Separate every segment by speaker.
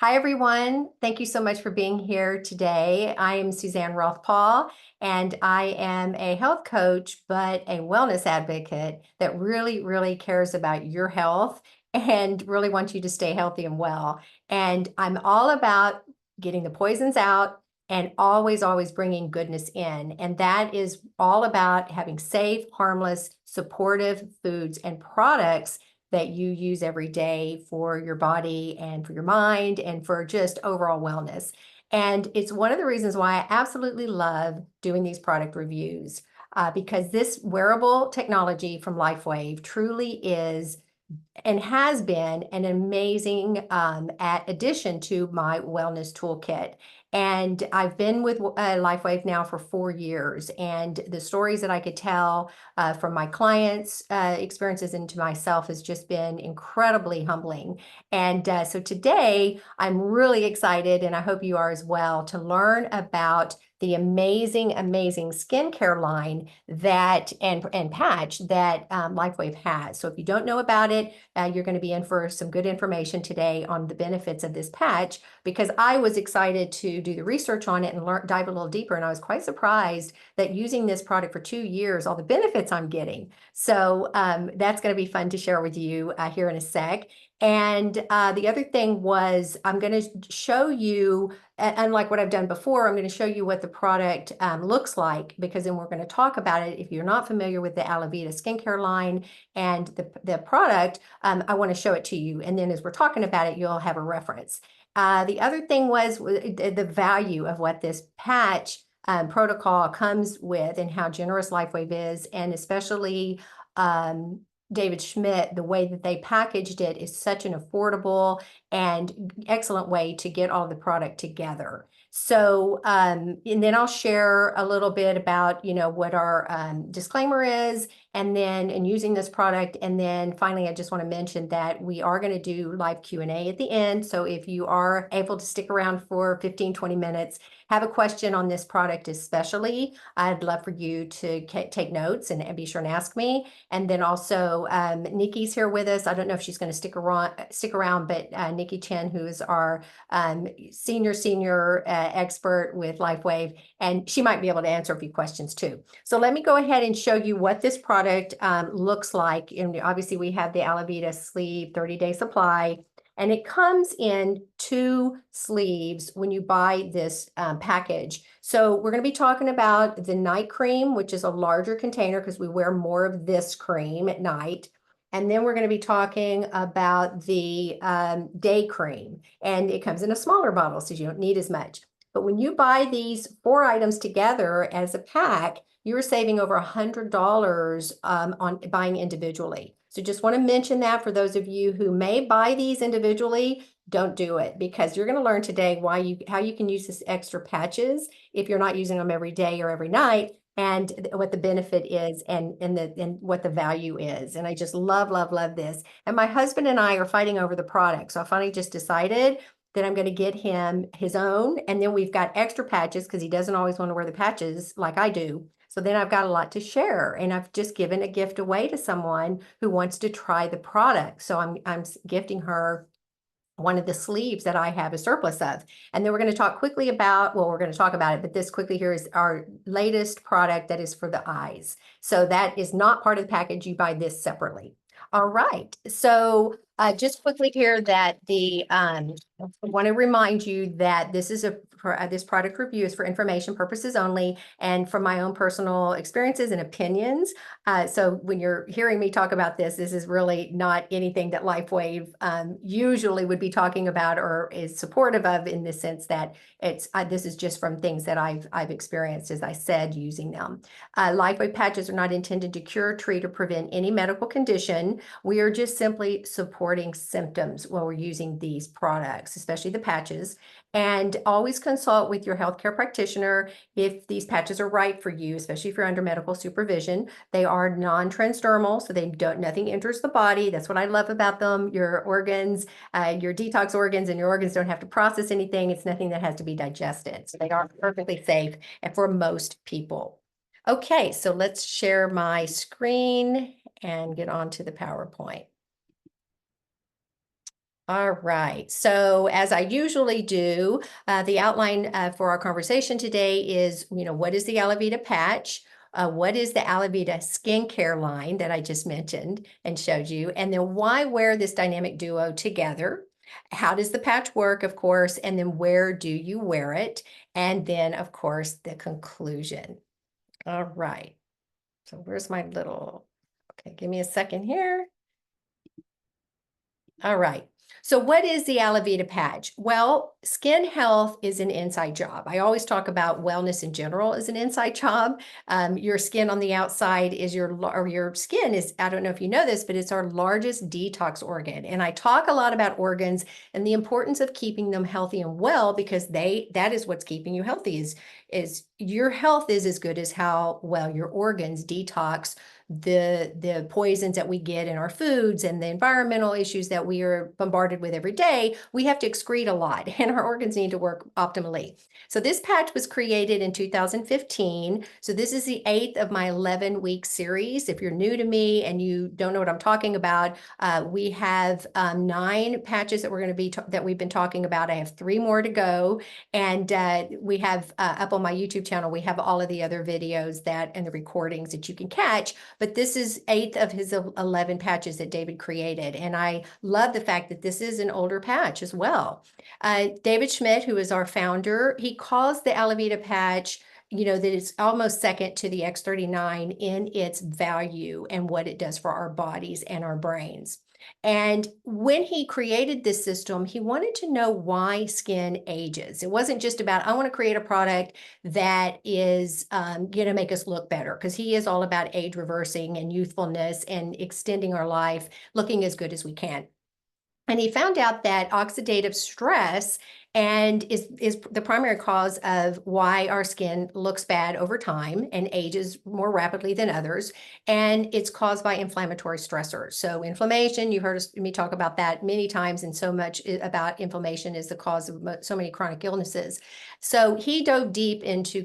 Speaker 1: Hi, everyone. Thank you so much for being here today. I am Suzanne Roth-Paul, and I am a health coach, but a wellness advocate that really cares about your health and really wants you to stay healthy and well. And I'm all about getting the poisons out and always bringing goodness in. And that is all about having safe, harmless, supportive foods and products that you use every day for your body and for your mind and for just overall wellness. And it's one of the reasons why I absolutely love doing these product reviews because this wearable technology from Lifewave truly is and has been an amazing addition to my wellness toolkit. And I've been with Lifewave now for 4 years, and the stories that I could tell from my clients' experiences and to myself has just been incredibly humbling. And so today, I'm really excited, and I hope you are as well, to learn about the amazing skincare line that and patch that Lifewave has. So if you don't know about it, you're going to be in for some good information today on the benefits of this patch, because I was excited to do the research on it and dive a little deeper. And I was quite surprised that using this product for 2 years, all the benefits I'm getting. So that's going to be fun to share with you here in a sec. And the other thing was I'm going to show you, unlike what I've done before, I'm going to show you what the product looks like, because then we're going to talk about it. If you're not familiar with the Alavida skincare line and the product, I want to show it to you. And then as we're talking about it, you'll have a reference. The other thing was the value of what this patch protocol comes with and how generous Lifewave is, and especially David Schmidt, the way that they packaged it is such an affordable and excellent way to get all the product together. So, and then I'll share a little bit about, what our disclaimer is, and then in using this product. And then finally, I just want to mention that we are going to do live Q&A at the end. So if you are able to stick around for 15, 20 minutes, have a question on this product especially, I'd love for you to take notes and be sure and ask me. And then also Nikki's here with us. I don't know if she's going to stick around, but Nikki Chen, who is our senior expert with Lifewave, and she might be able to answer a few questions too. So let me go ahead and show you what this product looks like. And obviously we have the Alavida sleeve 30-day supply, and it comes in 2 sleeves when you buy this package. So we're going to be talking about the night cream, which is a larger container because we wear more of this cream at night. And then we're going to be talking about the day cream, and it comes in a smaller bottle, so you don't need as much. But when you buy these 4 items together as a pack, you're saving over $100 on buying individually. So just want to mention that for those of you who may buy these individually, don't do it, because you're going to learn today how you can use this extra patches if you're not using them every day or every night, and what the benefit is and what the value is. And I just love this. And my husband and I are fighting over the product. So I finally just decided that I'm going to get him his own. And then we've got extra patches because he doesn't always want to wear the patches like I do. So then I've got a lot to share, and I've just given a gift away to someone who wants to try the product. So I'm gifting her one of the sleeves that I have a surplus of. And then we're going to talk quickly about, well, we're going to talk about it, but this quickly here is our latest product that is for the eyes. So that is not part of the package. You buy this separately. All right. So just quickly here that I want to remind you that this is this product review is for information purposes only and from my own personal experiences and opinions. So when you're hearing me talk about this, this is really not anything that Lifewave usually would be talking about or is supportive of, in the sense that this is just from things that I've experienced, as I said, using them. Lifewave patches are not intended to cure, treat, or prevent any medical condition. We are just simply supporting symptoms when we're using these products, especially the patches. And always consult with your healthcare practitioner if these patches are right for you, especially if you're under medical supervision. They are non-transdermal, so nothing enters the body. That's what I love about them. Your organs, your detox organs, and your organs don't have to process anything. It's nothing that has to be digested. So they are perfectly safe and for most people. Okay, so let's share my screen and get on to the PowerPoint. All right. So as I usually do, the outline for our conversation today is, what is the Alavida patch? What is the Alavida skincare line that I just mentioned and showed you? And then why wear this dynamic duo together? How does the patch work, of course? And then where do you wear it? And then, of course, the conclusion. All right. So where's my little, okay, give me a second here. All right. So what is the Alavida patch? Well, skin health is an inside job. I always talk about wellness in general as an inside job. Your skin on the outside is your skin is, I don't know if you know this, but it's our largest detox organ. And I talk a lot about organs and the importance of keeping them healthy and well, because that is what's keeping you healthy is your health is as good as how well your organs detox the poisons that we get in our foods and the environmental issues that we are bombarded with every day. We have to excrete a lot and our organs need to work optimally. So this patch was created in 2015. So this is the 8th of my 11-week series. If you're new to me and you don't know what I'm talking about, we have 9 patches that we've been talking about. I have 3 more to go. And we have up on my YouTube channel, we have all of the other videos and the recordings that you can catch. But this is 8th of his 11 patches that David created. And I love the fact that this is an older patch as well. David Schmidt, who is our founder, he calls the Alavida patch, that it's almost second to the X39 in its value and what it does for our bodies and our brains. And when he created this system, he wanted to know why skin ages. It wasn't just about, I want to create a product that is going to make us look better, because he is all about age reversing and youthfulness and extending our life, looking as good as we can. And he found out that oxidative stress is the primary cause of why our skin looks bad over time and ages more rapidly than others. And it's caused by inflammatory stressors. So inflammation, you heard me talk about that many times, and so much about inflammation is the cause of so many chronic illnesses. So he dove deep into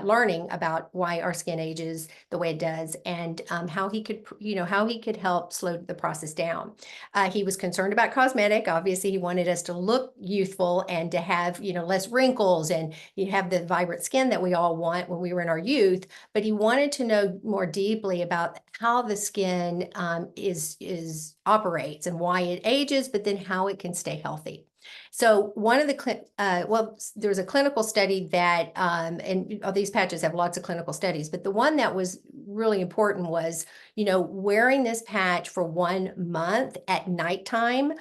Speaker 1: learning about why our skin ages the way it does, and how he could help slow the process down. He was concerned about cosmetic. Obviously, he wanted us to look youthful and to have, less wrinkles, and you have the vibrant skin that we all want when we were in our youth. But he wanted to know more deeply about how the skin operates and why it ages, but then how it can stay healthy. So one of there's a clinical study that, and these patches have lots of clinical studies, but the one that was really important was, wearing this patch for 1 month at nighttime.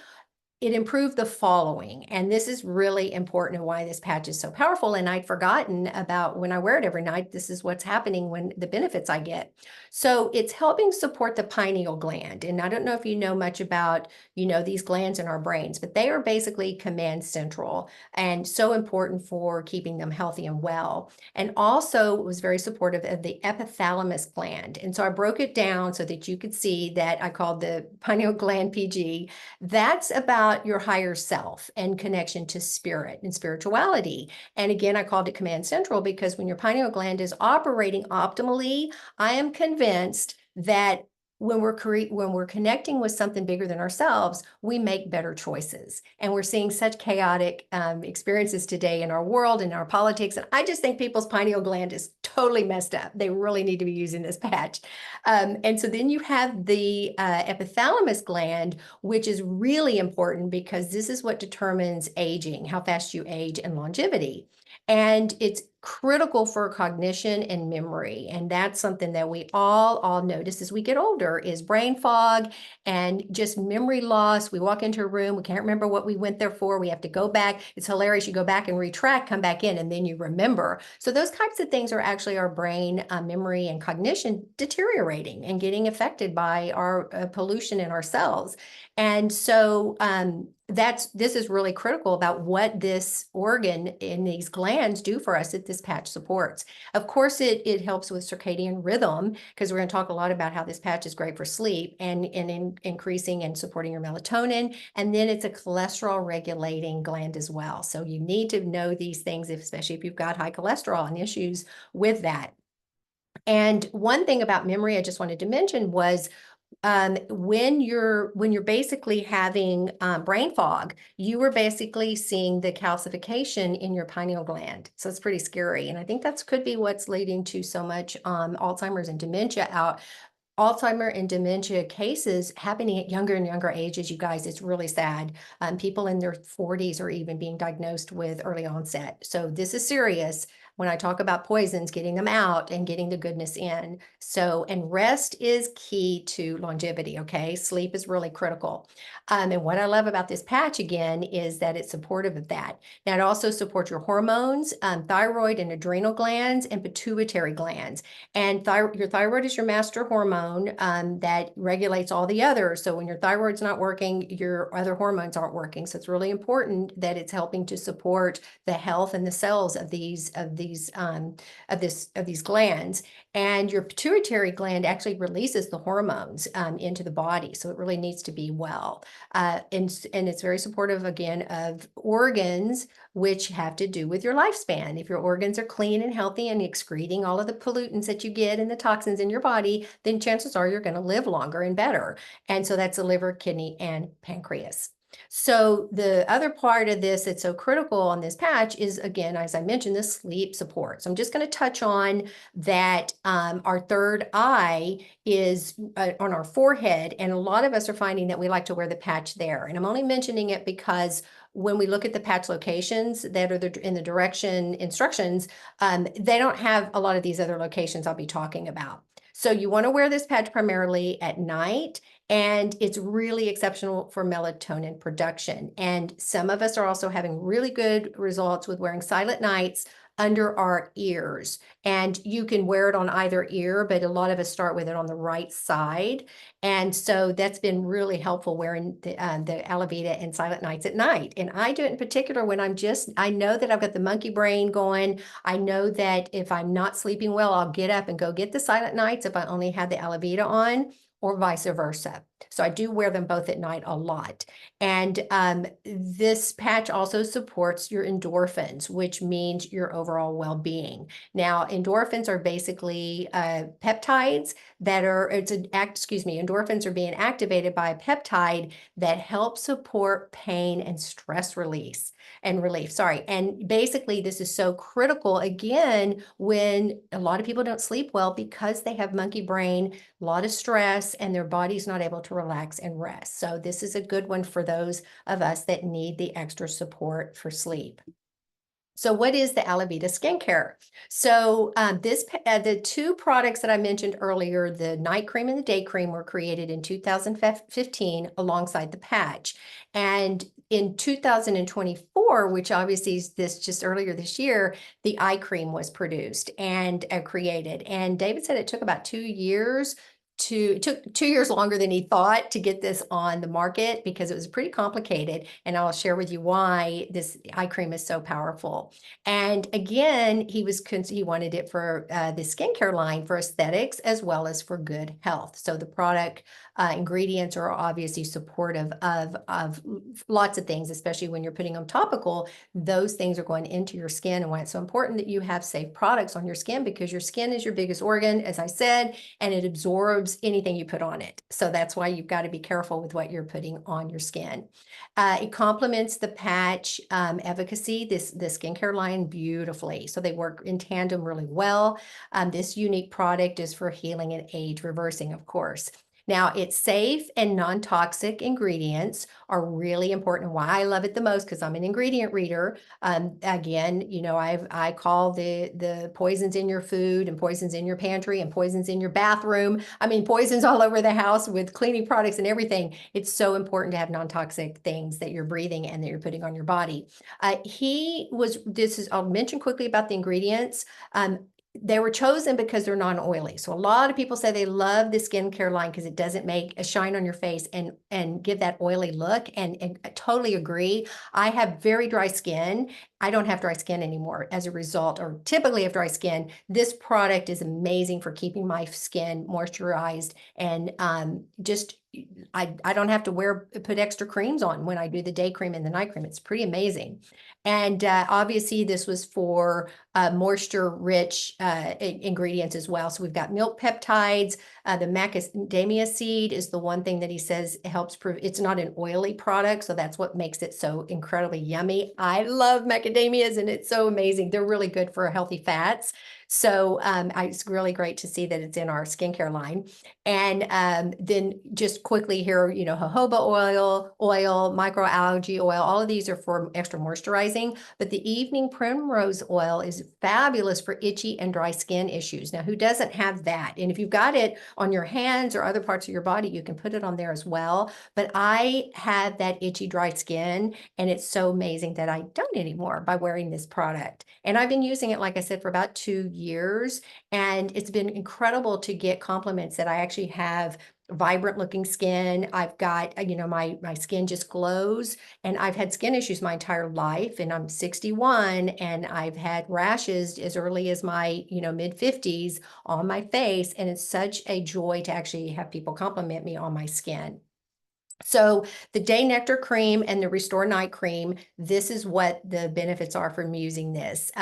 Speaker 1: It improved the following, and this is really important and why this patch is so powerful. And I'd forgotten about, when I wear it every night, this is what's happening, when the benefits I get. So it's helping support the pineal gland. And I don't know if you know much about, these glands in our brains, but they are basically command central and so important for keeping them healthy and well. And also it was very supportive of the epithalamus gland. And so I broke it down so that you could see that I called the pineal gland PG. That's about your higher self and connection to spirit and spirituality. And again, I called it command central because when your pineal gland is operating optimally, I am convinced that when we're connecting with something bigger than ourselves, we make better choices. And we're seeing such chaotic experiences today in our world and our politics. And I just think people's pineal gland is totally messed up. They really need to be using this patch. And so then you have the epithalamus gland, which is really important because this is what determines aging, how fast you age, and longevity. And it's critical for cognition and memory. And that's something that we all notice as we get older, is brain fog and just memory loss. We walk into a room, we can't remember what we went there for. We have to go back. It's hilarious. You go back and retract, come back in, and then you remember. So those types of things are actually our brain memory and cognition deteriorating and getting affected by our pollution in our cells. And so this is really critical about what this organ in these glands do for us that this patch supports. Of course, it helps with circadian rhythm, because we're going to talk a lot about how this patch is great for sleep and in increasing and supporting your melatonin. And then it's a cholesterol regulating gland as well. So you need to know these things, especially if you've got high cholesterol and issues with that. And one thing about memory I just wanted to mention was when you're basically having brain fog, you are basically seeing the calcification in your pineal gland. So it's pretty scary. And I think that's could be what's leading to so much Alzheimer's and dementia Alzheimer and dementia cases happening at younger and younger ages, you guys. It's really sad. People in their 40s are even being diagnosed with early onset. So this is serious when I talk about poisons, getting them out and getting the goodness in. So, and rest is key to longevity, okay? Sleep is really critical. And what I love about this patch, again, is that it's supportive of that. Now, it also supports your hormones, thyroid and adrenal glands, and pituitary glands. And your thyroid is your master hormone that regulates all the others. So when your thyroid's not working, your other hormones aren't working. So it's really important that it's helping to support the health and the cells of these glands. And your pituitary gland actually releases the hormones into the body. So it really needs to be well. And it's very supportive, again, of organs which have to do with your lifespan. If your organs are clean and healthy and excreting all of the pollutants that you get and the toxins in your body, then chances are you're going to live longer and better. And so that's the liver, kidney, and pancreas. So the other part of this that's so critical on this patch is, again, as I mentioned, the sleep support. So I'm just going to touch on that. Our third eye is on our forehead, and a lot of us are finding that we like to wear the patch there. And I'm only mentioning it because when we look at the patch locations that are in the direction instructions, they don't have a lot of these other locations I'll be talking about. So you want to wear this patch primarily at night, and it's really exceptional for melatonin production. And some of us are also having really good results with wearing silent nights under our ears. And you can wear it on either ear, but a lot of us start with it on the right side. And so that's been really helpful, wearing the Alavida and silent nights at night. And I do it in particular when I know that I've got the monkey brain going. I know that if I'm not sleeping well, I'll get up and go get the silent nights if I only had the Alavida on, or vice versa. So I do wear them both at night a lot. And this patch also supports your endorphins, which means your overall well-being. Now, endorphins are basically peptides that are, endorphins are being activated by a peptide that helps support pain and stress relief. And basically, this is so critical, again, when a lot of people don't sleep well because they have monkey brain, a lot of stress, and their body's not able to relax and rest. So this is a good one for those of us that need the extra support for sleep. So what is the Alavida skincare? So the two products that I mentioned earlier, the night cream and the day cream, were created in 2015 alongside the patch. And in 2024, which obviously is just earlier this year, the eye cream was produced and created. And David said it took about 2 years it took 2 years longer than he thought to get this on the market because it was pretty complicated. And I'll share with you why this eye cream is so powerful. And again, he wanted it for the skincare line for aesthetics as well as for good health. So the product ingredients are obviously supportive of lots of things, especially when you're putting them topical. Those things are going into your skin, and why it's so important that you have safe products on your skin, because your skin is your biggest organ, as I said, and it absorbs anything you put on it. So that's why you've got to be careful with what you're putting on your skin. It complements the patch efficacy, the skincare line, beautifully. So they work in tandem really well. This unique product is for healing and age reversing, of course. Now, it's safe and non-toxic ingredients are really important. Why I love it the most, because I'm an ingredient reader. Again, I call the poisons in your food and poisons in your pantry and poisons in your bathroom. I mean, poisons all over the house with cleaning products and everything. It's so important to have non-toxic things that you're breathing and that you're putting on your body. I'll mention quickly about the ingredients. They were chosen because they're non-oily. So a lot of people say they love the skincare line because it doesn't make a shine on your face and give that oily look. And I totally agree. I have very dry skin. I don't have dry skin anymore as a result, or typically have dry skin. This product is amazing for keeping my skin moisturized and just I don't have to put extra creams on when I do the day cream and the night cream. It's pretty amazing. And obviously this was for moisture-rich ingredients as well. So we've got milk peptides. The macadamia seed is the one thing that he says helps it's not an oily product, so that's what makes it so incredibly yummy. I love macadamias, and it's so amazing. They're really good for healthy fats. So it's really great to see that it's in our skincare line. And then just quickly here, jojoba oil, microalgae oil, all of these are for extra moisturizing, but the evening primrose oil is fabulous for itchy and dry skin issues. Now, who doesn't have that? And if you've got it on your hands or other parts of your body, you can put it on there as well. But I had that itchy, dry skin, and it's so amazing that I don't anymore by wearing this product. And I've been using it, like I said, for about 2 years, and it's been incredible to get compliments that I actually have vibrant looking skin. I've got, my skin just glows, and I've had skin issues my entire life, and I'm 61, and I've had rashes as early as my, mid 50s on my face. And it's such a joy to actually have people compliment me on my skin. So the Day Nectar Cream and the Restore Night Cream, this is what the benefits are from using these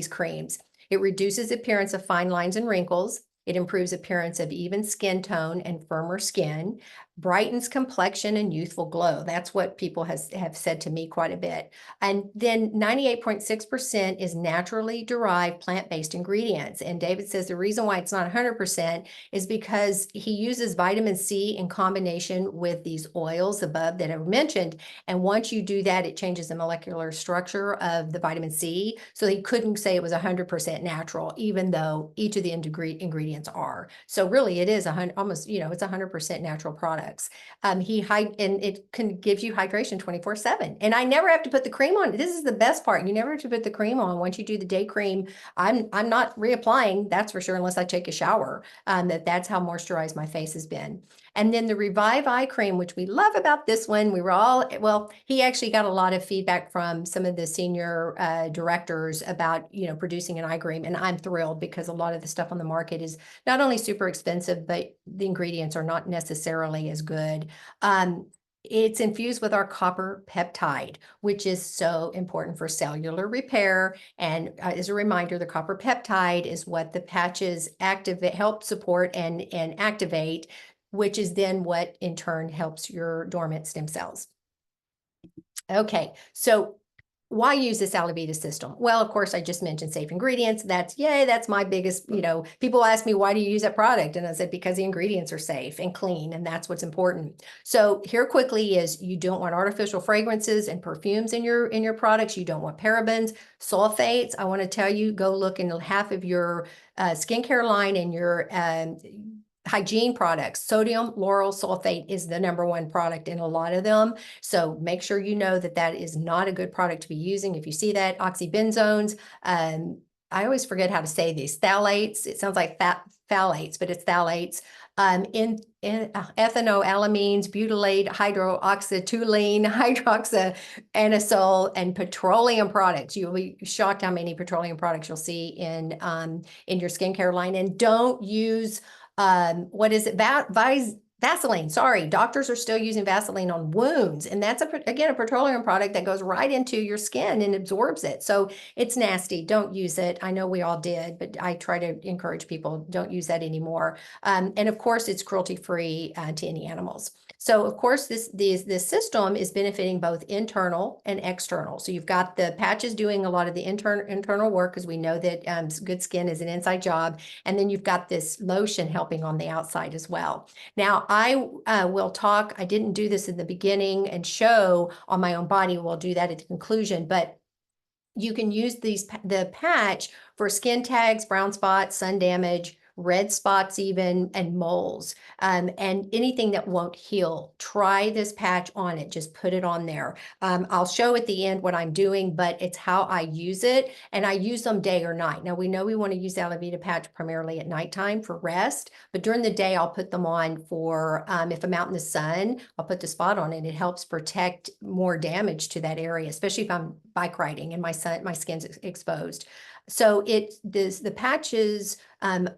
Speaker 1: creams. It reduces appearance of fine lines and wrinkles. It improves appearance of even skin tone and firmer skin, brightens complexion and youthful glow. That's what people have said to me quite a bit. And then 98.6% is naturally derived plant-based ingredients. And David says the reason why it's not 100% is because he uses vitamin C in combination with these oils above that I mentioned. And once you do that, it changes the molecular structure of the vitamin C. So he couldn't say it was 100% natural, even though each of the ingredients are. So really it is almost, it's 100% natural products. And it can give you hydration 24/7. And I never have to put the cream on. This is the best part. You never have to put the cream on. Once you do the day cream, I'm not reapplying, that's for sure, unless I take a shower. That's how moisturized my face has been. And then the Revive Eye Cream, which we love about this one, he actually got a lot of feedback from some of the senior directors about, producing an eye cream. And I'm thrilled because a lot of the stuff on the market is not only super expensive, but the ingredients are not necessarily as good. It's infused with our copper peptide, which is so important for cellular repair. And as a reminder, the copper peptide is what the patches help support and activate, which is then what in turn helps your dormant stem cells. Okay, so why use this Alavida system? Well, of course, I just mentioned safe ingredients. That's my biggest, people ask me, why do you use that product? And I said, because the ingredients are safe and clean, and that's what's important. So here quickly is you don't want artificial fragrances and perfumes in your products. You don't want parabens, sulfates. I want to tell you, go look in half of your skincare line and your hygiene products. Sodium lauryl sulfate is the #1 product in a lot of them. So make sure you know that is not a good product to be using. If you see that, oxybenzones, I always forget how to say these, phthalates. It sounds like phthalates, but it's phthalates. In ethanoalamines, butylate, hydroxytoluene, hydroxyanisole, and petroleum products. You'll be shocked how many petroleum products you'll see in your skincare line. And don't use Vaseline. Sorry, doctors are still using Vaseline on wounds, and that's again a petroleum product that goes right into your skin and absorbs it. So it's nasty. Don't use it. I know we all did, but I try to encourage people, don't use that anymore. And of course, it's cruelty-free to any animals. So of course, this system is benefiting both internal and external. So you've got the patches doing a lot of the internal work, because we know that good skin is an inside job. And then you've got this lotion helping on the outside as well. Now, I will talk, I didn't do this in the beginning and show on my own body. We'll do that at the conclusion, but you can use the patch for skin tags, brown spots, sun damage, red spots even, and moles, and anything that won't heal. Try this patch on it. Just put it on there. I'll show at the end what I'm doing, but it's how I use it, and I use them day or night. Now, we know we want to use the Alavida patch primarily at nighttime for rest, but during the day, I'll put them on for, if I'm out in the sun, I'll put the spot on it. It helps protect more damage to that area, especially if I'm bike riding and my skin's exposed. So the patches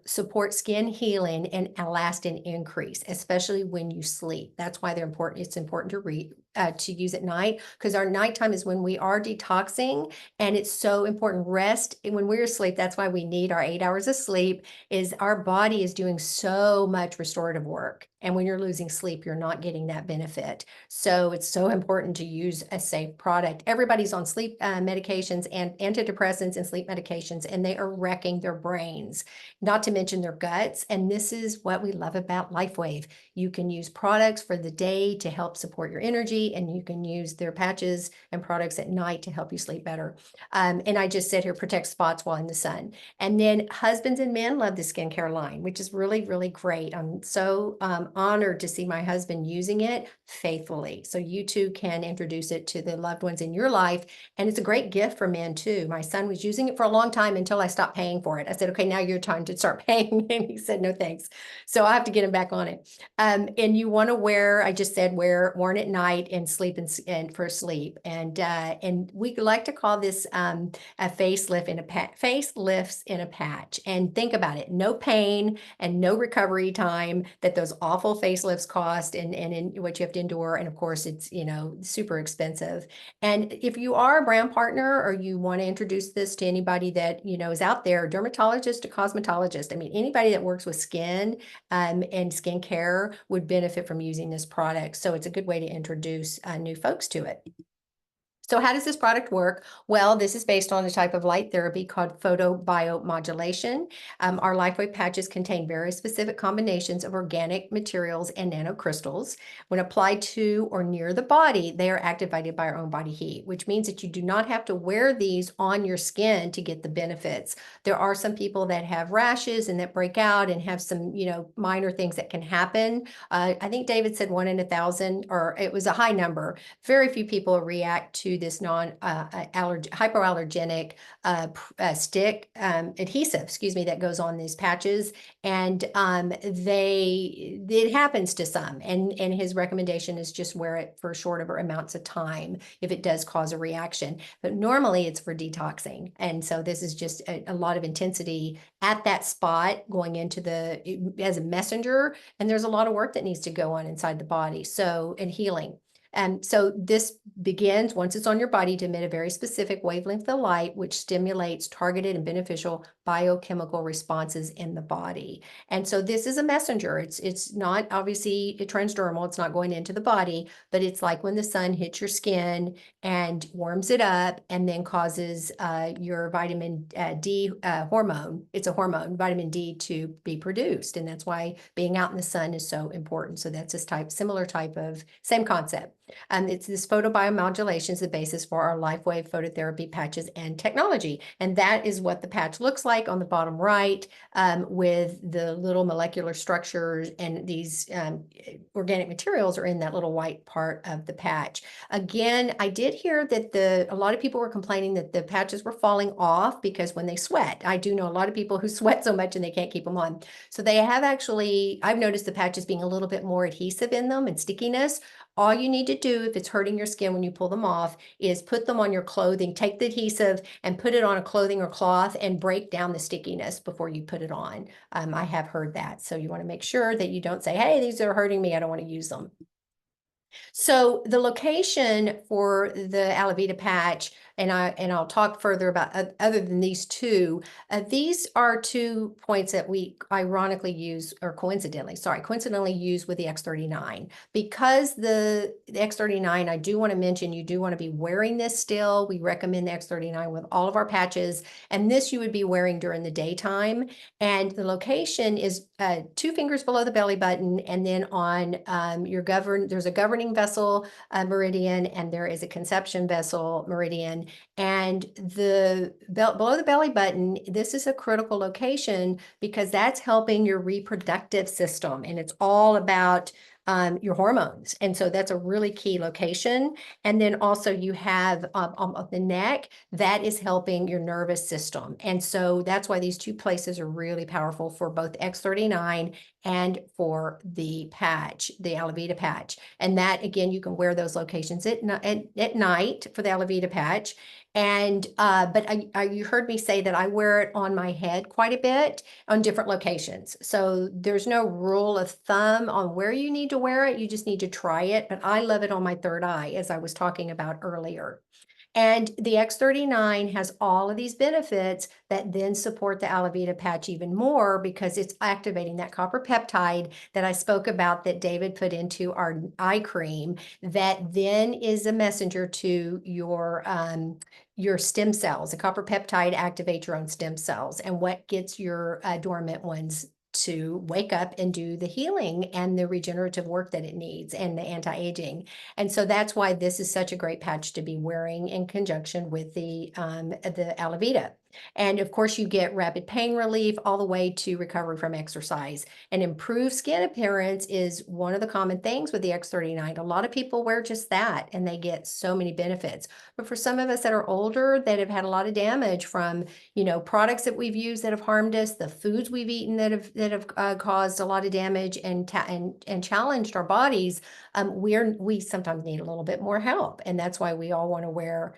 Speaker 1: support skin healing and a lasting increase, especially when you sleep. That's why they're important. It's important to use at night, because our nighttime is when we are detoxing, and it's so important. Rest when we're asleep. That's why we need our 8 hours of sleep. Is our body is doing so much restorative work, and when you're losing sleep, you're not getting that benefit. So it's so important to use a safe product. Everybody's on sleep medications and antidepressants and sleep medications, and they are wrecking their brains, not to mention their guts. And this is what we love about Lifewave. You can use products for the day to help support your energy, and you can use their patches and products at night to help you sleep better. And I just said here, protect spots while in the sun. And then husbands and men love the skincare line, which is really, really great. I'm so honored to see my husband using it faithfully. So you too can introduce it to the loved ones in your life. And it's a great gift for men too. My son was using it for a long time until I stopped paying for it. I said, okay, now your time to start paying. And he said, no, thanks. So I have to get him back on it. And you want to wear, I just said, worn at night and sleep and for sleep. And we like to call this a facelifts in a patch. And think about it, no pain and no recovery time that those awful facelifts cost, and what you have to endure. And of course, it's, super expensive. And if you are a brand partner, or you want to introduce this to anybody that, is out there, dermatologist to cosmetologist, I mean, anybody that works with skin and skincare would benefit from using this product. So it's a good way to introduce new folks to it. So how does this product work? Well, this is based on a type of light therapy called photobiomodulation. Our Lifewave patches contain very specific combinations of organic materials and nanocrystals. When applied to or near the body, they are activated by our own body heat, which means that you do not have to wear these on your skin to get the benefits. There are some people that have rashes and that break out and have some, minor things that can happen. I think David said 1 in 1,000, or it was a high number. Very few people react to this hypoallergenic stick adhesive, that goes on these patches, and it happens to some, and his recommendation is just wear it for shorter amounts of time if it does cause a reaction. But normally it's for detoxing, and so this is just a lot of intensity at that spot going into as a messenger, and there's a lot of work that needs to go on inside the body, and healing. And so this begins, once it's on your body, to emit a very specific wavelength of light, which stimulates targeted and beneficial biochemical responses in the body. And so this is a messenger. It's not obviously transdermal. It's not going into the body, but it's like when the sun hits your skin and warms it up, and then causes your vitamin D hormone. It's a hormone, vitamin D, to be produced. And that's why being out in the sun is so important. So that's similar type of, same concept. It's this photobiomodulation is the basis for our Lifewave phototherapy patches and technology. And that is what the patch looks like on the bottom right, with the little molecular structures, and these organic materials are in that little white part of the patch. Again, I did hear that a lot of people were complaining that the patches were falling off because when they sweat. I do know a lot of people who sweat so much and they can't keep them on. So I've noticed the patches being a little bit more adhesive in them and stickiness. All you need to do, if it's hurting your skin when you pull them off, is put them on your clothing. Take the adhesive and put it on a clothing or cloth and break down the stickiness before you put it on. I have heard that. So you want to make sure that you don't say, hey, these are hurting me, I don't want to use them. So the location for the Alavida patch, and I'll talk further about other than these two. These are 2 points that we coincidentally use with the X39. Because the X39, I do want to mention, you do want to be wearing this still. We recommend the X39 with all of our patches, and this you would be wearing during the daytime. And the location is 2 fingers below the belly button, and then on there's a governing vessel meridian, and there is a conception vessel meridian. And below the belly button, this is a critical location because that's helping your reproductive system, and it's all about your hormones. And so that's a really key location. And then also you have on the neck, that is helping your nervous system. And so that's why these 2 places are really powerful for both X39 and for the patch, the Alavida patch. And that, again, you can wear those locations at night for the Alavida patch. And but you heard me say that I wear it on my head quite a bit on different locations. So there's no rule of thumb on where you need to wear it. You just need to try it. But I love it on my third eye, as I was talking about earlier. And the X39 has all of these benefits that then support the Alavida patch even more because it's activating that copper peptide that I spoke about that David put into our eye cream that then is a messenger to your stem cells. The copper peptide activates your own stem cells and what gets your dormant ones to wake up and do the healing and the regenerative work that it needs and the anti-aging. And so that's why this is such a great patch to be wearing in conjunction with the Alavida. And of course, you get rapid pain relief all the way to recovery from exercise. And improved skin appearance is one of the common things with the X39. A lot of people wear just that and they get so many benefits. But for some of us that are older, that have had a lot of damage from, products that we've used that have harmed us, the foods we've eaten that have caused a lot of damage and challenged our bodies, we sometimes need a little bit more help. And that's why we all want to wear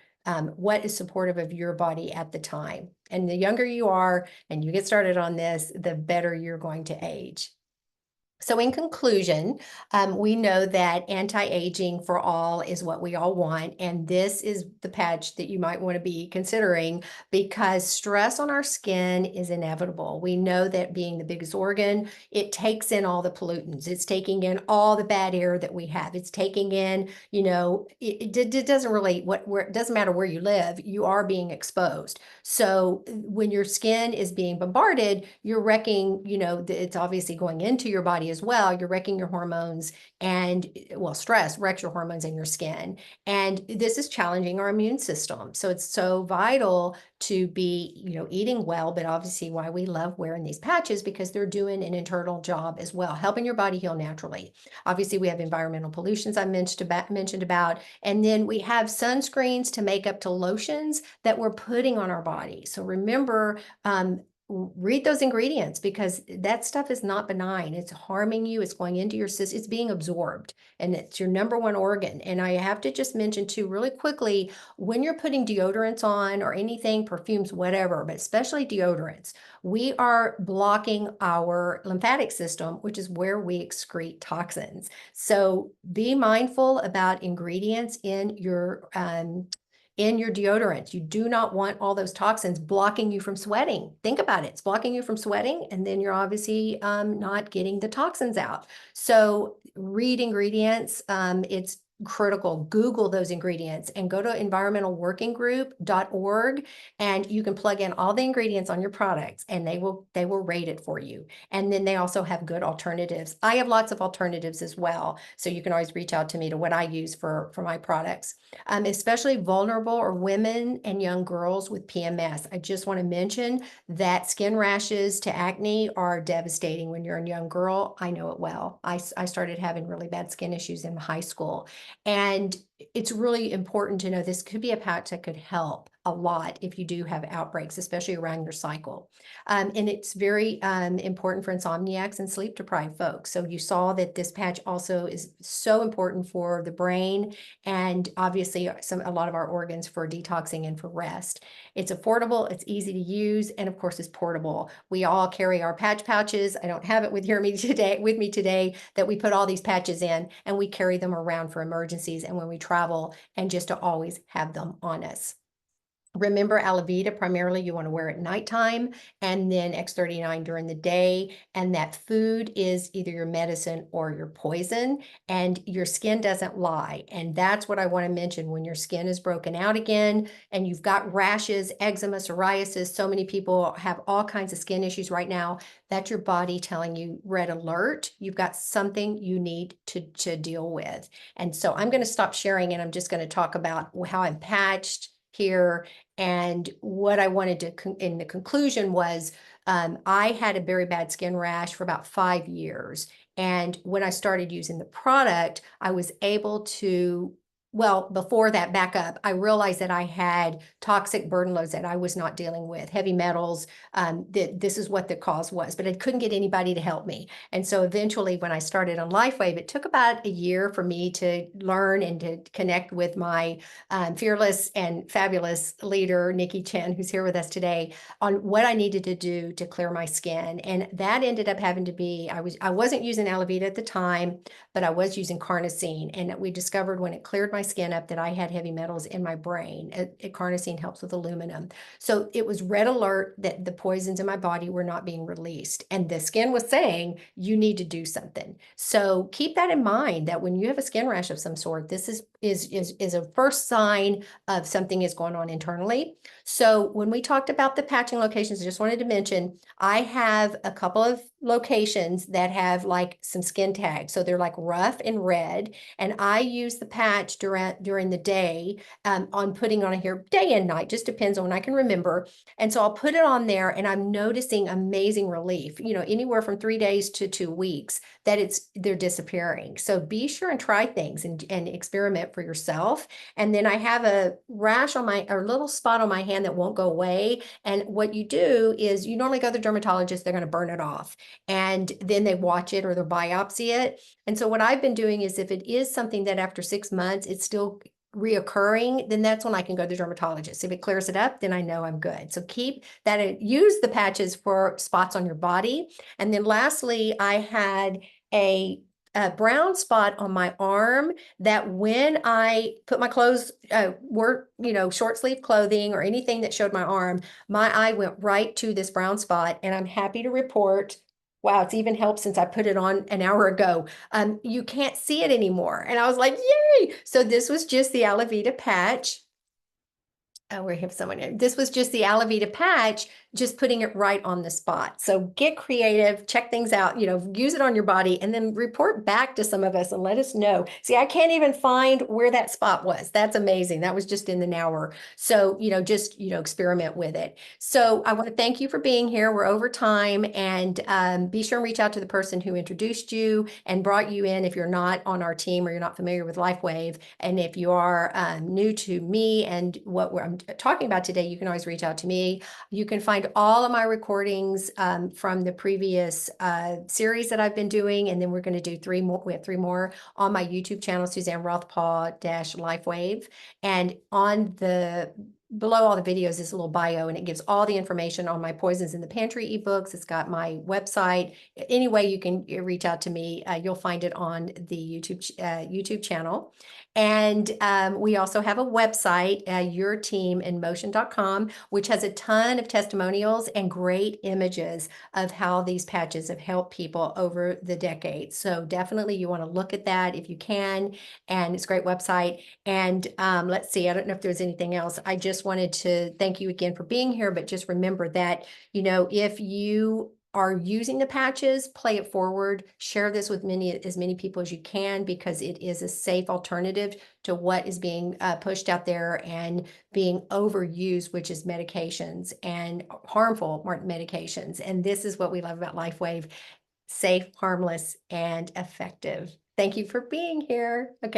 Speaker 1: what is supportive of your body at the time. And the younger you are and you get started on this, the better you're going to age. So in conclusion, we know that anti-aging for all is what we all want. And this is the patch that you might want to be considering because stress on our skin is inevitable. We know that being the biggest organ, it takes in all the pollutants. It's taking in all the bad air that we have. It's taking in, it doesn't really, it doesn't matter where you live, you are being exposed. So when your skin is being bombarded, you're wrecking, it's obviously going into your body as well. You're wrecking your hormones and stress wrecks your hormones in your skin. And this is challenging our immune system. So it's so vital to be, eating well, but obviously why we love wearing these patches because they're doing an internal job as well, helping your body heal naturally. Obviously we have environmental pollutions I mentioned about, and then we have sunscreens to make up to lotions that we're putting on our body. So remember, read those ingredients because that stuff is not benign. It's harming you. It's going into your system. It's being absorbed and it's your number one organ. And I have to just mention too, really quickly, when you're putting deodorants on or anything, perfumes, whatever, but especially deodorants, we are blocking our lymphatic system, which is where we excrete toxins. So be mindful about ingredients in your deodorants. You do not want all those toxins blocking you from sweating. Think about it. It's blocking you from sweating, and then you're obviously not getting the toxins out. So read ingredients. It's critical. Google those ingredients and go to environmentalworkinggroup.org and you can plug in all the ingredients on your products and they will rate it for you. And then they also have good alternatives. I have lots of alternatives as well. So you can always reach out to me to what I use for my products. Especially vulnerable or women and young girls with PMS. I just want to mention that skin rashes to acne are devastating when you're a young girl. I know it well. I started having really bad skin issues in high school. And it's really important to know this could be a patch that could help a lot if you do have outbreaks, especially around your cycle. And it's very important for insomniacs and sleep deprived folks. So you saw that this patch also is so important for the brain and obviously a lot of our organs for detoxing and for rest. It's affordable, it's easy to use, and of course it's portable. We all carry our patch pouches. I don't have it with me today that we put all these patches in and we carry them around for emergencies and when we travel and just to always have them on us. Remember, Alavida, primarily you want to wear at nighttime and then X39 during the day. And that food is either your medicine or your poison and your skin doesn't lie. And that's what I want to mention when your skin is broken out again and you've got rashes, eczema, psoriasis. So many people have all kinds of skin issues right now. That's your body telling you red alert. You've got something you need to deal with. And so I'm going to stop sharing and I'm just going to talk about how I'm patched here. And what I wanted to, in the conclusion was, I had a very bad skin rash for about 5 years. And when I started using the product, I was able to well, before that back up, I realized that I had toxic burden loads that I was not dealing with, heavy metals. This is what the cause was, but I couldn't get anybody to help me. And so eventually, when I started on Lifewave, it took about a year for me to learn and to connect with my fearless and fabulous leader, Nikki Chen, who's here with us today, on what I needed to do to clear my skin. And that ended up having to be, I wasn't using Alavida at the time, but I was using carnosine. And we discovered when it cleared my skin up that I had heavy metals in my brain. Carnosine helps with aluminum. So it was red alert that the poisons in my body were not being released. And the skin was saying, you need to do something. So keep that in mind, that when you have a skin rash of some sort, this is a first sign of something is going on internally. So when we talked about the patching locations, I just wanted to mention, I have a couple of locations that have like some skin tags. So they're like rough and red. And I use the patch during the day on putting on here day and night, just depends on when I can remember. And so I'll put it on there and I'm noticing amazing relief, anywhere from 3 days to 2 weeks that they're disappearing. So be sure and try things and experiment for yourself. And then I have a rash on a little spot on my hand that won't go away. And what you do is you normally go to the dermatologist, they're going to burn it off. And then they watch it or they'll biopsy it. And so what I've been doing is if it is something that after 6 months, it's still reoccurring, then that's when I can go to the dermatologist. If it clears it up, then I know I'm good. So keep that, use the patches for spots on your body. And then lastly, I had a brown spot on my arm that when I put my clothes, were, short sleeve clothing or anything that showed my arm, my eye went right to this brown spot. And I'm happy to report, wow, it's even helped since I put it on an hour ago. You can't see it anymore. And I was like, yay. So this was just the Alavida patch. Oh, we have someone in. This was just the Alavida patch, just putting it right on the spot. So get creative, check things out, use it on your body and then report back to some of us and let us know. See, I can't even find where that spot was. That's amazing. That was just in the hour. So, just, experiment with it. So I want to thank you for being here. We're over time, and be sure and reach out to the person who introduced you and brought you in if you're not on our team or you're not familiar with Lifewave. And if you are new to me and what I'm talking about today, you can always reach out to me. You can find all of my recordings from the previous series that I've been doing, and then we're going to do 3 more. We have 3 more on my YouTube channel, Suzanne Roth-Paul Lifewave, and on the below all the videos is a little bio, and it gives all the information on my Poisons in the Pantry eBooks. It's got my website. Any way you can reach out to me, you'll find it on the YouTube channel. And we also have a website, yourteaminmotion.com, which has a ton of testimonials and great images of how these patches have helped people over the decades. So definitely you want to look at that if you can. And it's a great website. And let's see, I don't know if there's anything else. I just wanted to thank you again for being here, but just remember that, if you are using the patches, play it forward, share this with as many people as you can, because it is a safe alternative to what is being pushed out there and being overused, which is medications and harmful medications. And this is what we love about Lifewave: safe, harmless, and effective. Thank you for being here. Okay.